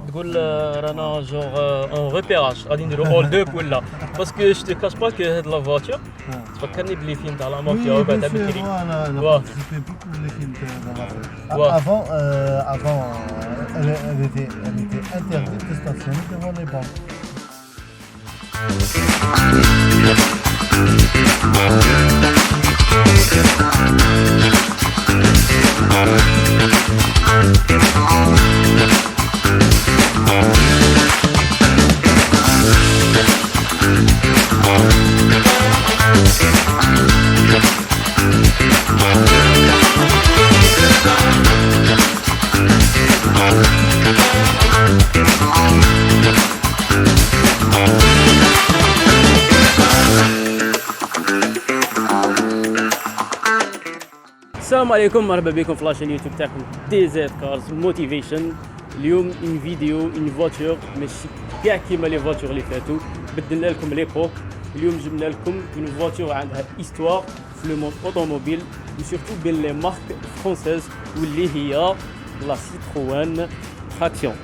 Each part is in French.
تقول رانا جونغ اون ريبيراج غادي نديرو اول دوب ولا باسكو جو تي كاش با كو هاد لا فواتور تفكرني بلي فيلم تاع لا مافيا وبعد بكري Avant, elle était interdite de stationner devant les banques. السلام عليكم، مرحبا بكم في لاشين يوتيوب تاعكم دي زد كارز موتيفيشن. اليوم اون فيديو اون فواتور ماشي كاع كيما لي فواتور اللي فاتوا، بدلنا لكم ليبوك. اليوم جبنا لكم اون فواتور عندها ايستوار في لو موند اوتوموبيل وسورتو بين لي مارك فرونسيز واللي هي لا سيتروان تراكسيون.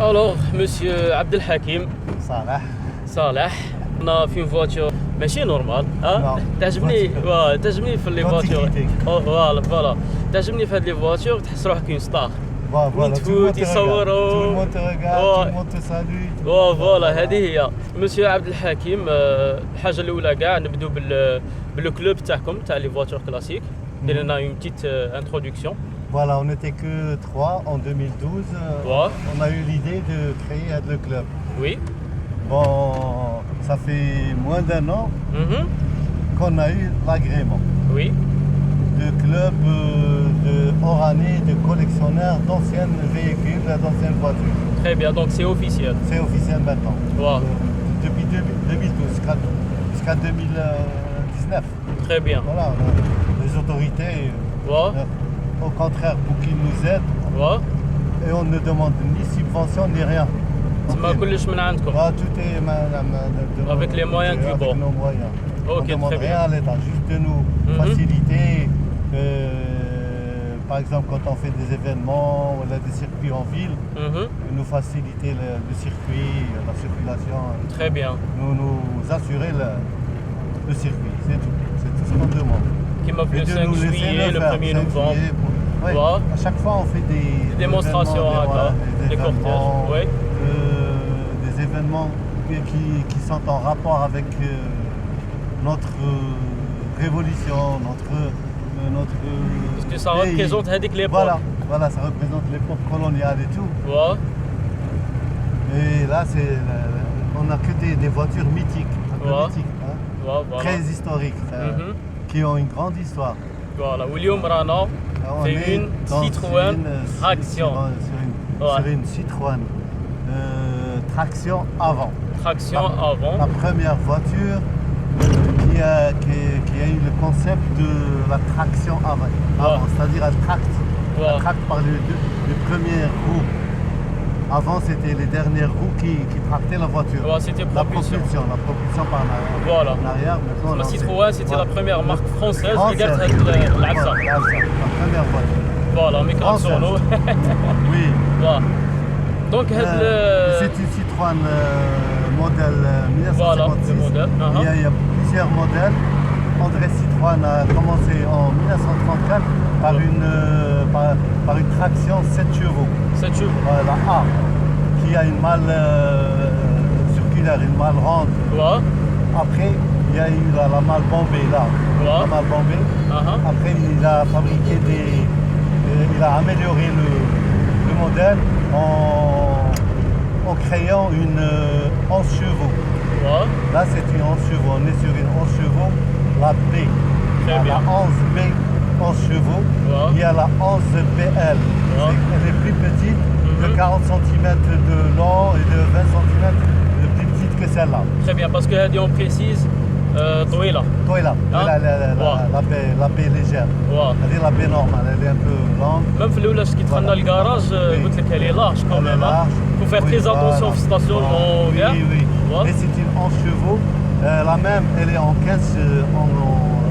الوغ مسيو عبد الحكيم صالح انا في فواتور ماشي نورمال تعجبني في لي فواتور فوالا تعجبني في هاد لي فواتور تحس روحك اون ستار تفوت يصوروا فوالا هذه هي مسيو عبد الحكيم. الحاجه الاولى كاع نبداو باللو كلوب تاعكم تاع لي فواتور كلاسيك. دير لنا اون بتيت انتروداكسيون. Voilà, on n'était que 3 en 2012. On a eu l'idée de créer le club. Oui. Bon, ça fait moins d'un an qu'on a eu l'agrément. Oui. De club de Oranais, de collectionneurs d'anciens véhicules, d'anciennes voitures. Très bien, donc c'est officiel. C'est officiel maintenant. Wow. Depuis 2012 jusqu'à 2019. Très bien. Voilà, les autorités. Au contraire, pour qu'ils nous aident, et on ne demande ni subvention ni rien. Tout est avec les moyens du bord. Nos moyens. Okay, on ne demande très rien bien. à l'État, juste de nous faciliter. Par exemple, quand on fait des événements ou des circuits en ville, nous faciliter le circuit, la circulation. Très bien. Nous assurer le circuit, c'est tout ce qu'on demande. Qui m'a fait le 5 juillet, le 1er novembre. Oui. À chaque fois, on fait des démonstrations, des cortèges. Oui. Des événements qui sont en rapport avec notre révolution, notre parce que ça pays. représente l'époque. Voilà, ça représente l'époque coloniale et tout. Et là, on n'a que des voitures mythiques, mythiques voilà. très historiques, qui ont une grande histoire. Voilà, William Rana fait une Citroën traction. Sur une Citroën traction avant. Traction avant. La première voiture qui a eu le concept de la traction avant. C'est-à-dire elle tracte par les premières roues. Avant, c'était les dernières roues qui tractaient la voiture. C'était la propulsion par l'arrière. La Citroën, c'était la première marque française qui a la première voiture. Voilà, mais quand solo. Oui. Voilà. Donc, c'est une Citroën modèle 1956. Voilà, le modèle. Il y a plusieurs modèles. André Citroën a commencé en 1934 par une traction 7 chevaux. 7 chevaux. La A, qui a une malle circulaire, une malle ronde. Après, il y a eu la malle bombée là. La malle bombée. Après, il a fabriqué il a amélioré le modèle en créant une 11 chevaux. Là, c'est une 11 chevaux. On est sur une 11 chevaux la B. Il y a la 11B, 11 chevaux. Il y a la 11BL. Elle est plus petite, de 40 cm de long et de 20 cm de plus petite que celle-là. Très bien, parce que on précise, طويلة. طويلة. La B légère. C'est la B normale, elle est un peu longue. Même في الأولى كي دخلنا الكراج قلت لك elle est large quand même. Il faut faire très attention au stationnement. Oui. Et c'est une 11 chevaux. La même, elle est en 15,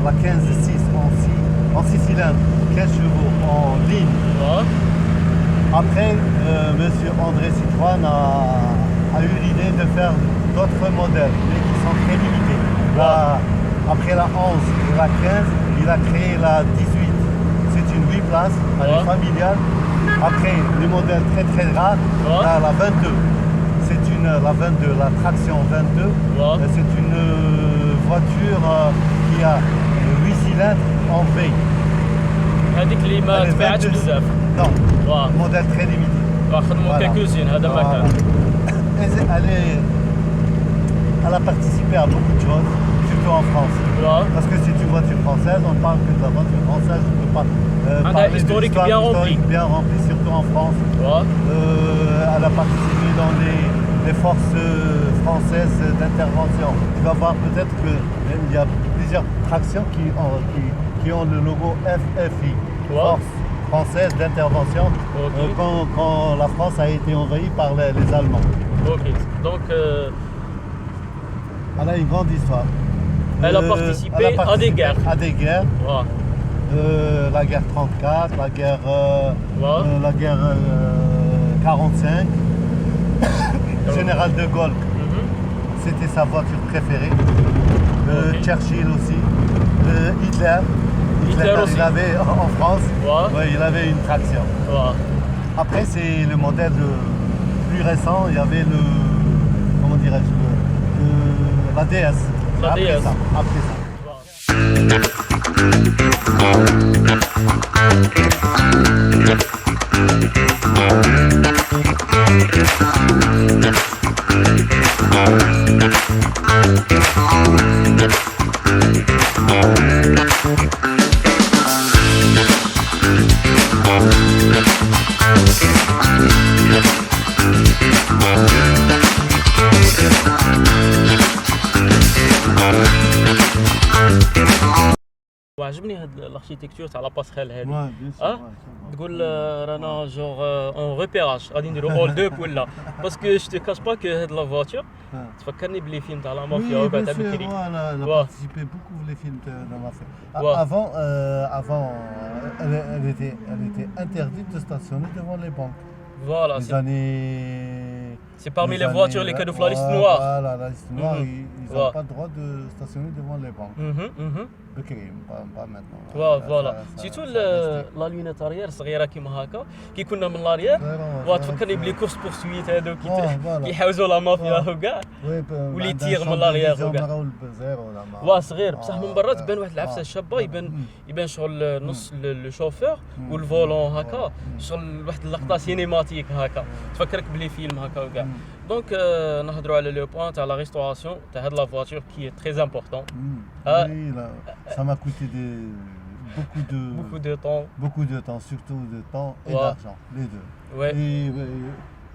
la 15-6, en 6 cylindres, 15 chevaux en ligne. Après, monsieur André Citroën a eu l'idée de faire d'autres modèles, mais qui sont très limités. Après la 11 et la 15, il a créé la 18. C'est une 8 places, elle est familiale. Après, les modèles très très rares, la 22. C'est la 22, la traction 22. C'est une voiture qui a 8 cylindres en V. هذيك اللي ما تباعتش بزاف. Non, modèle très limité. خدموا كالكوزين هذا ما كان. Elle a participé à beaucoup de choses, surtout en France. Parce que c'est une voiture française, on parle que de la voiture française, je ne peux pas parler de historique bien rempli, surtout en France. Elle a participé dans les forces françaises d'intervention. Tu vas voir peut-être qu'il y a plusieurs tractions qui ont le logo FFI, Force française d'intervention, quand la France a été envahie par les Allemands. Donc, elle a une grande histoire. Elle a participé à des guerres. À des guerres. La guerre 34, la guerre 45. Général de Gaulle, c'était sa voiture préférée. Churchill aussi. Hitler aussi. Il avait en France, il avait une traction. Après, c'est le modèle plus récent. Il y avait comment dirais-je, la DS. Après ça. وعجبني هاد الاركيتكتور تاع لا باسخيل هادي. تقول رانا جوغ اون ريبيراج غادي نديرو اول دوب ولا باسكو جو تي كاش با كو هاد لا فواتور تفكرني بلي فيلم تاع لا مافيا وكاع تاع بكري. Elle a participé beaucoup les films de la mafia. Avant elle était interdite de stationner devant les banques. Voilà, c'est parmi les voitures les cadeaux de la liste noire. Voilà, la liste noire, ils n'ont pas le droit de stationner devant les banques. Pas maintenant. Voilà. Surtout la lunette arrière صغيرة كيما هكا كي كنا من لاريير تفكرني بلي كورس بورسويت هذوك كيحاوزوا لا مافيا وكاع واللي يطير من لاريير وكاع. صغير بصح من برا تبان واحد العفسه شابه يبان شغل نص لو شوفور والفولون هكا شغل واحد اللقطه سينيماتيك هكا تفكرك بلي فيلم هكا وكاع. دونك نهضروا على لو بوين تاع لا ريستوراسيون تاع هاد لا فواتور كي تري امبورطون. Ça m'a coûté beaucoup de temps, surtout de temps et d'argent, les deux. Et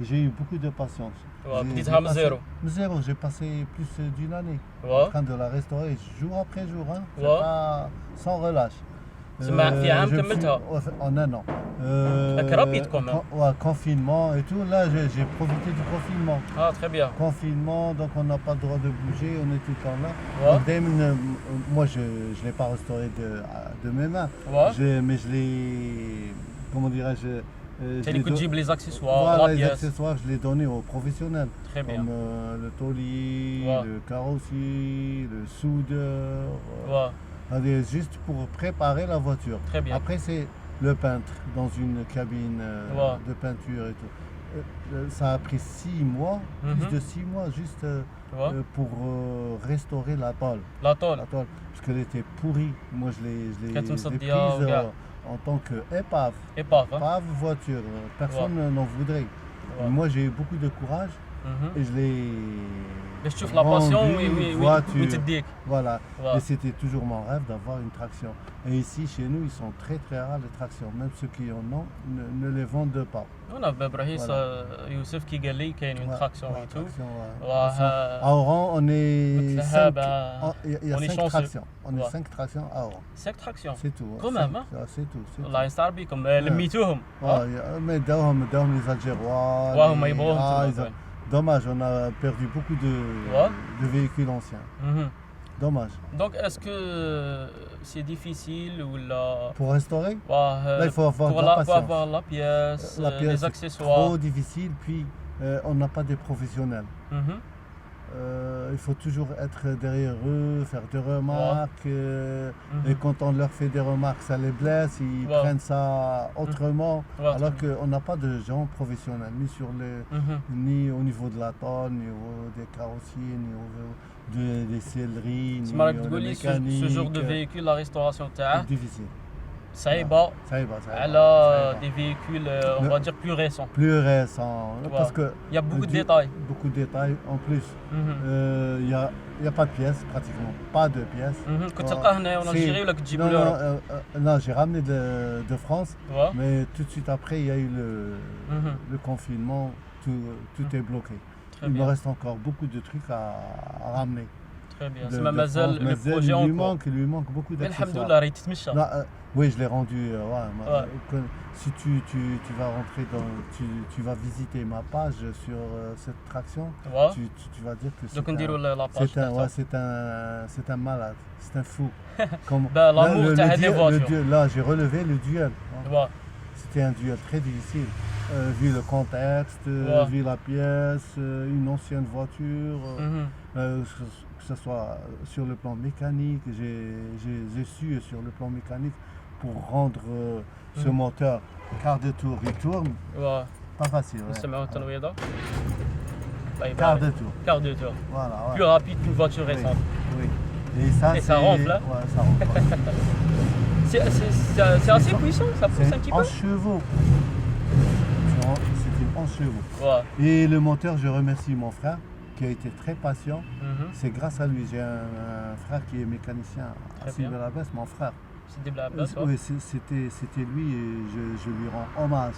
j'ai eu beaucoup de patience. Zéro, j'ai passé plus d'une année en train de la restaurer jour après jour, pas sans relâche. في عام كملتها en un an. rapide quand même. Confinement et tout, là j'ai profité du confinement. Très bien. Confinement, donc on n'a pas le droit de bouger, on est tout le temps là. Donc, moi je ne l'ai pas restauré de mes mains, mais je l'ai, comment dirais-je, les accessoires, les accessoires, je les donnais aux professionnels. Très bien. Comme le taulier, le carrossier, le soudeur. Juste pour préparer la voiture. Très bien. Après, c'est le peintre dans une cabine de peinture et tout. Ça a pris 6 mois, plus de 6 mois, juste pour restaurer la tôle. La tôle. Parce qu'elle était pourrie. Moi, je l'ai prise en tant qu'épave. Épave voiture. Personne n'en voudrait. Moi, j'ai eu beaucoup de courage. et je l'ai باش تشوف la passion vendue, وين voiture. تديك. Voilà. Voilà. Et c'était toujours mon rêve d'avoir une traction. Et ici, chez nous, ils sont très très rares les tractions. Même ceux qui en ont ne les vendent pas. هنا باب رئيس Voilà. يوسف كي قال لي كاين اون Ouais, تراكسيون ouais, اي تو traction, ouais. واه À Oran, on est Là, 5. bah, Il y a on est 5 chanceux. tractions. On est Ouais. 5 tractions à Oran. 5 تراكسيون C'est tout. Quand même, hein. C'est tout. C'est tout. الله يستر بكم لميتوهم Mais داوهم les Algérois. وهم les- يبغوهم ils تما. ont- Dommage, on a perdu beaucoup Ouais. de véhicules anciens. Dommage. Donc est-ce que c'est difficile ou là Pour restaurer, là il faut avoir de la pour patience. avoir la pièce, La pièce les est accessoires. trop difficile, puis on n'a pas de professionnels. Mhm. Il faut toujours être derrière eux, faire des remarques. Mhm. Et quand on leur fait des remarques, ça les blesse, ils Ouais. prennent ça autrement. Ouais, alors très qu'on n'a pas de gens professionnels, Mhm. ni au niveau de la tonne, ni au niveau des carrossiers, ni au niveau des selleries, ni تسمى راك au تقول لي mécanique. ce genre de véhicule la restauration تاعه C'est difficile. صعيبة Ça y va, ça y va. على ça y va. des véhicules on va dire plus récents. Plus récent. Parce que Il y a beaucoup de le- détails. Beaucoup de détails. En plus, Mhm. il n'y a pas de pièces, pratiquement. Pas de pièces. Mhm. كنت Ouais. تلقاه هنايا en C'est- Algérie ولا كتجيبو Non, له؟ non, j'ai ramené de France, Ouais. mais tout de suite après, il y a eu Mhm. le confinement, tout est bloqué. Très Il me bien, reste encore beaucoup de trucs à ramener. très bien. de- C'est de مازال France. le Mazal, projet il encore. lui manque beaucoup Mais d'accessoires. alhamdoulilah راهي تتمشى. Non, oui, je l'ai rendu. Ouais. Si tu vas rentrer tu vas visiter ma page sur cette traction, Ouais. tu vas dire que دوك c'est نديرو un, لا باج c'est un malade, c'est un fou. Comme, Ben, l'amour, le t'as des duel- voitures. là, j'ai relevé le duel. Ouais. C'était un duel très difficile. Vu le contexte, Ouais. vu la pièce, une ancienne voiture. Mhm. Que ce soit sur le plan mécanique, j'ai su sur le plan mécanique pour rendre ce moteur quart de tour, il tourne, Ouais. pas facile. Ouais. نسمعوا التنويضة. طيب Quart de tour, quart de tour. voilà. Ouais. Plus rapide qu'une voiture Oui, récente. oui. Et ça, Et ça c'est- renfle, hein. Ouais, ça renfle. Ouais. C'est assez puissant, ça pousse C'est un petit 11 peu. chevaux. C'est une 11 chevaux. Ouais. Et le moteur, je remercie mon frère qui a été très patient. Mhm. C'est grâce à lui. J'ai un frère qui est mécanicien à Très bien. Sylvain-la-Baisse, mon frère. C'est des blabla, quoi. Oui, c'était lui et je lui rends hommage.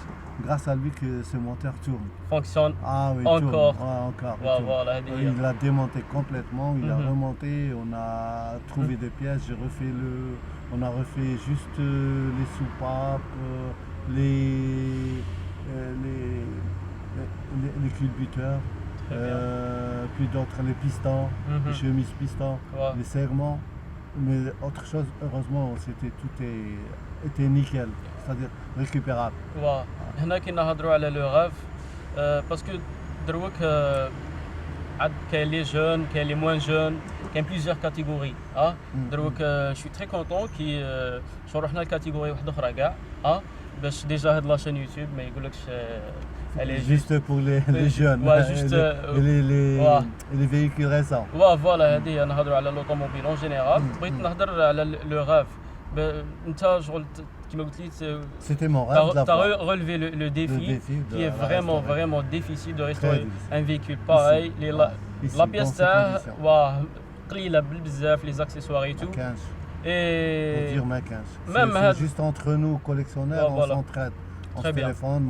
Grâce à lui que ce moteur tourne. Fonctionne. Ah oui, Encore. tourne. Ouais, encore. il Ouais, tourne. voilà, هذه هي. Il l'a démonté complètement, il a Mhm. remonté, on a trouvé des pièces, on a refait juste les soupapes, les culbuteurs, Très bien. puis d'autres les pistons, Mhm. les chemises pistons, Ouais. les serrements. Mais autre chose, heureusement, était nickel, c'est-à-dire récupérable. واه هنا كي نهضروا على لو غاف باسكو دروك عاد كاين لي جون كاين لي موان جون كاين بليزيور كاتيجوري دروك شو تري كونطون كي شو رحنا لكاتيجوري واحده اخرى كاع باش ديجا هاد لاشين يوتيوب ما يقولكش elle est Juste pour les jeunes Ouais, et juste, les ouais. les véhicules récents. فوالا هذه نهضروا على لوطوموبيل اون جينيرال بغيت نهضر على لو غاف انت شغل كيما قلت لي C'était mon rêve tu as d'avoir. relevé le défi défi de qui est la vraiment, restaurer. vraiment difficile de restaurer difficile. un véhicule pareil. Ici, La dans pièce ces تاعها conditions. واه قليله بزاف les accessoires et tout. 15, pour Et dire ma 15. Même C'est had- juste entre nous, collectionneurs, Ouais, voilà. on s'entraide. On Très se bien. téléphone.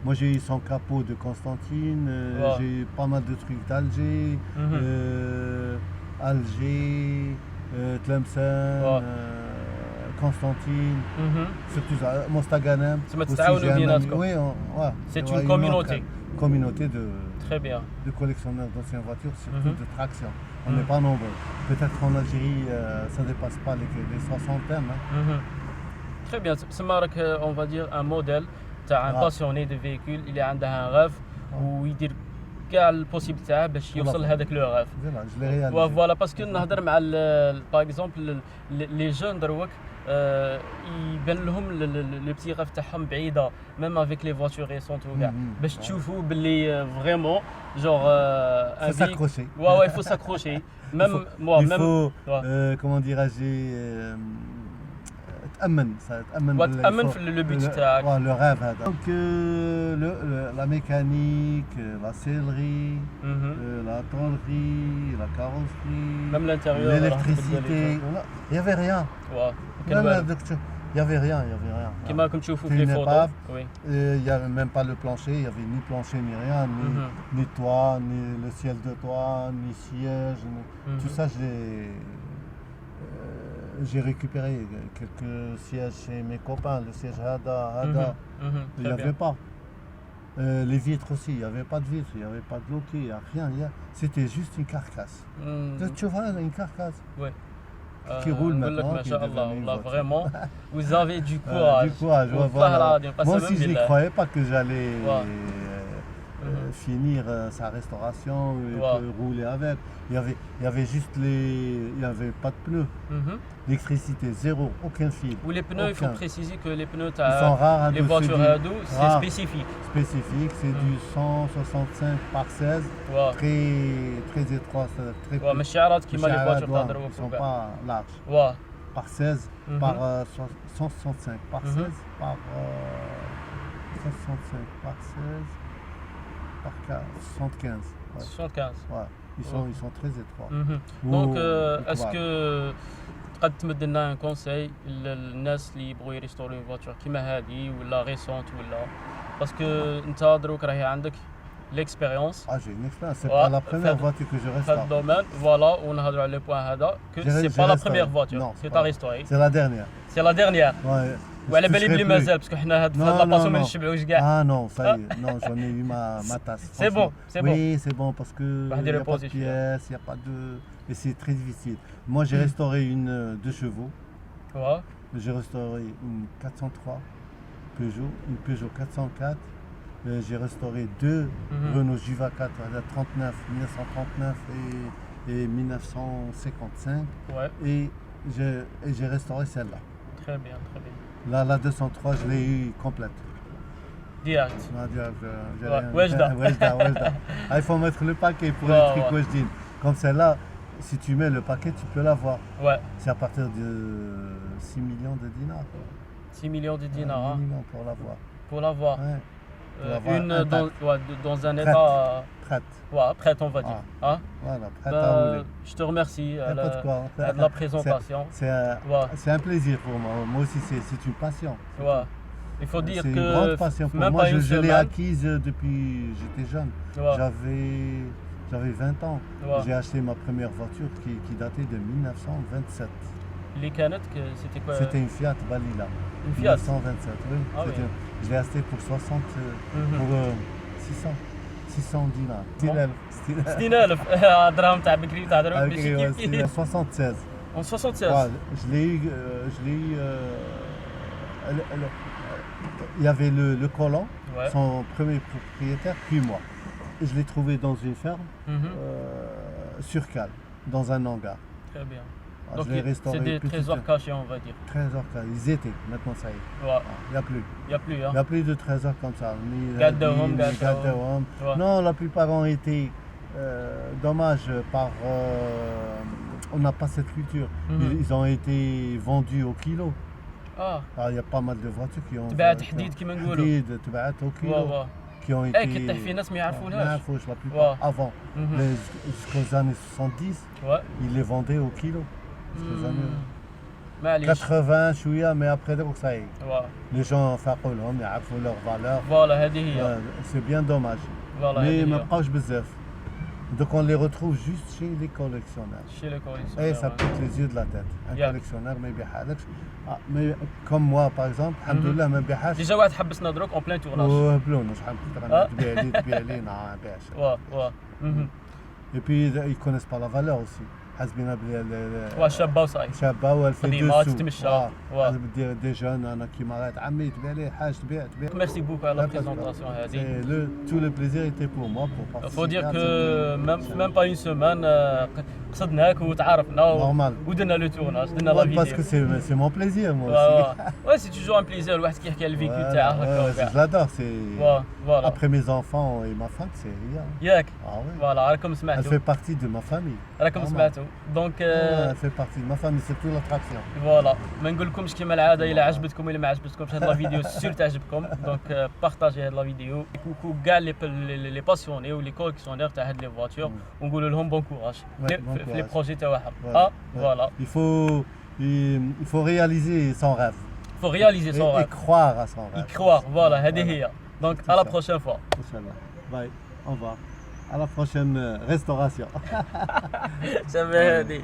Moi, j'ai eu son capot de Constantine, Ouais. j'ai eu pas mal de trucs d'Alger, Mhm. Alger, Tlemcen, Ouais. Constantine. Mhm. Surtout ça, Mostaganem. تسمى Aussi, تتعاونوا j'ai un ami- بيناتكم. Oui, ouais. C'est Ouais, une communauté. Communauté Très bien. de collectionneurs d'anciennes voitures, surtout Mhm. de traction. On Mhm. n'est pas nombreux. Peut-être qu'en Algérie, ça ne dépasse pas les 60aines. Hein. Mhm. Très bien. تسمى راك on va dire un modèle تاع un Ouais. passionné de véhicule اللي عنده un rêve ويدير كاع البوسيبل تاعه باش يوصل لهذاك لو غاف. Voilà, je l'ai réalisé. فوالا باسكو نهضر مع باغ اكزومبل لي جون دروك يبان لهم لو بتي غاف تاعهم بعيده ميم افيك لي فواتور ريسونت وكاع باش تشوفوا باللي فريمون جور Il faut s'accrocher. ouais il faut s'accrocher même moi Il même faut, ouais. comment dirais-je, تأمن وتأمن في لو بوت تاعك. le rêve هذا. Donc la mécanique, la sellerie, la tôlerie, la carrosserie, Même l'intérieur. l'électricité, il n'y avait rien. Il n'y avait rien. كما كنت تشوفوا في Une لي فوتو. épave. وي. Il n'y avait même pas le plancher, il n'y avait ni plancher ni rien, ni toit, ni le ciel de toit, ni siège. Tout ça, j'ai récupéré quelques sièges chez mes copains, le siège Hada. Il n'y avait pas. Les vitres aussi, il n'y avait pas de vitres, il n'y avait pas de loquet, il n'y a rien. C'était juste une carcasse. Tu vois, une carcasse. Ouais. Qui roule maintenant. Là, vraiment, vous avez du courage. Du courage, voilà. Moi aussi, je ne croyais pas que j'allais finir sa restauration et rouler avec. Il y avait juste il n'y avait pas de pneus. L'électricité, zéro, aucun fil. Ou les pneus, il faut préciser que les pneus, ils sont rares, les voitures à dos, c'est spécifique. Spécifique, c'est du 165 par 16, très étroit, très mais الشعارات كيما les voitures تضربوا ils sont pas larges. Par 16, par 165 par 16, par 165 par 16, par 75. 75. Ouais. Ils sont très étroits. Donc, est-ce que تقدر تمد لنا ان كونساي للناس اللي يبغوا يريستوريو فواتور كيما هذه ولا ريسونت ولا باسكو انت دروك راهي عندك ليكسبيريونس. j'ai une expérience, c'est pas la première voiture que je restaure. في الدومين فوالا ونهضروا على لو بوين هذا كو سي با لا بروميير فواتور كي تا ريستوري. C'est la dernière. C'est la dernière. Ouais. وعلى بالي بلي مازال باسكو حنا هاد لا باسون ما نشبعوش كاع. Non, ça y est, non, j'en ai eu ma tasse. C'est bon, c'est bon. Oui, c'est bon parce que il n'y a pas de pièces, il n'y a pas de... Et c'est très difficile. Moi, j'ai restauré une 2 chevaux. Ouais. J'ai restauré une 403 Peugeot, une Peugeot 404. J'ai restauré 2 Renault Juva 4, 39, 1939 et 1955. Ouais. Et j'ai restauré celle-là. Très bien, très bien. Là, la 203, je l'ai eu complète. Direct. Wejda. Il faut mettre le paquet pour le truc Wejdin. Comme celle-là, si tu mets le paquet, tu peux l'avoir. Ouais. C'est à partir de 6 millions de dinars. 6 millions de dinars. Minimum pour l'avoir. Pour l'avoir. Ouais. Une dans un état prête. Ouais, prête on va dire. Hein? Voilà, prête à rouler. Je te remercie de la présentation. C'est un plaisir pour moi. Moi aussi, c'est une passion. Ouais. Il faut dire c'est que une grande passion pour moi. Je l'ai acquise depuis j'étais jeune. Ouais. J'avais 20 ans. Ouais. J'ai acheté ma première voiture qui datait de 1927. Les canettes, c'était quoi? C'était une Fiat Balila. Une Fiat 1927, oui. Ah, oui. Je l'ai acheté pour 60, pour 600 dinars. 60,000 درهم تاع بكري تهضروا ماشي كيف 76. En 76. Ouais, je l'ai eu. Il y avait le colon, son premier propriétaire, puis moi. Et je l'ai trouvé dans une ferme, sur cale, dans un hangar. Très bien. Alors, donc c'est des trésors cachés, on va dire. Trésors cachés, ils étaient, maintenant ça y est. Ouais. Il n'y a plus. Il n'y a plus. Hein. Il n'y a plus de trésors comme ça. Gaddaum. Non, la plupart ont été dommages par... on n'a pas cette culture. Ils ont été vendus au kilo. Alors, il y a pas mal de voitures qui ont... تبعت حديد كيما نقولوا. حديد تبعت au kilo. Qui ont été... كي طيح في ناس ما يعرفوهاش. La plupart avant. Jusqu'aux années 70, ils les vendaient au kilo. Jusqu'aux années 80 شوية, mais après donc ça y est. Les gens فاقوا لهم يعرفوا leur valeur. Voilà, هذه هي. C'est bien dommage. Voilà, mais ما بقاوش بزاف. Donc on les retrouve juste chez les collectionneurs. Chez les collectionneurs. Et ça pique les yeux de la tête. Un collectionneur ما يبيعهالكش. Mais comme moi par exemple, alhamdoulilah ما يبيعهاش. Déjà واحد حبسنا دروك en plein tournage. وهبلونا شحال كنت تبيع لي ما بيعش. Et puis ils connaissent pas la valeur aussi. حاسبين بلي شابه وصاي. شابه قديمه تتمشى. دي جون انا كيما غير عمي تبيع لي حاجه تبيع. Merci beaucoup à la présentation هذه. Tout le plaisir était pour moi pour Il participer. faut dire que même pas une semaine قصدناك وتعرفنا ودرنا لو تورناج درنا لا فيديو. Parce que c'est mon plaisir moi aussi. Ouais, c'est toujours un plaisir الواحد كيحكي على الفيكو تاعه هكا. Je l'adore, c'est voilà. Après mes enfants et ma femme, c'est rien. ياك. Ah ouais. Voilà, راكم سمعتوا. Elle fait partie de ma famille. راكم سمعتوا. دونك في بارتي ما فامي سيرتو لاتراكسيون. فوالا ما نقولكمش كيما العاده الا عجبتكم ولا ما عجبتكمش هاد لا فيديو سير تعجبكم دونك بارطاجي هاد لا فيديو كوكو كاع لي باسيوني ولي كوليكسيونير تاع هاد لي فواتور ونقولوا لهم بون كوراج في لي بروجي تاعهم. فوالا il faut réaliser son rêve. Il faut réaliser son rêve. Et croire à son rêve. Y croire, voilà, هذه هي. Donc à la prochaine fois. Inch'Allah. Bye. Au revoir. À la prochaine restauration. شبه هذه.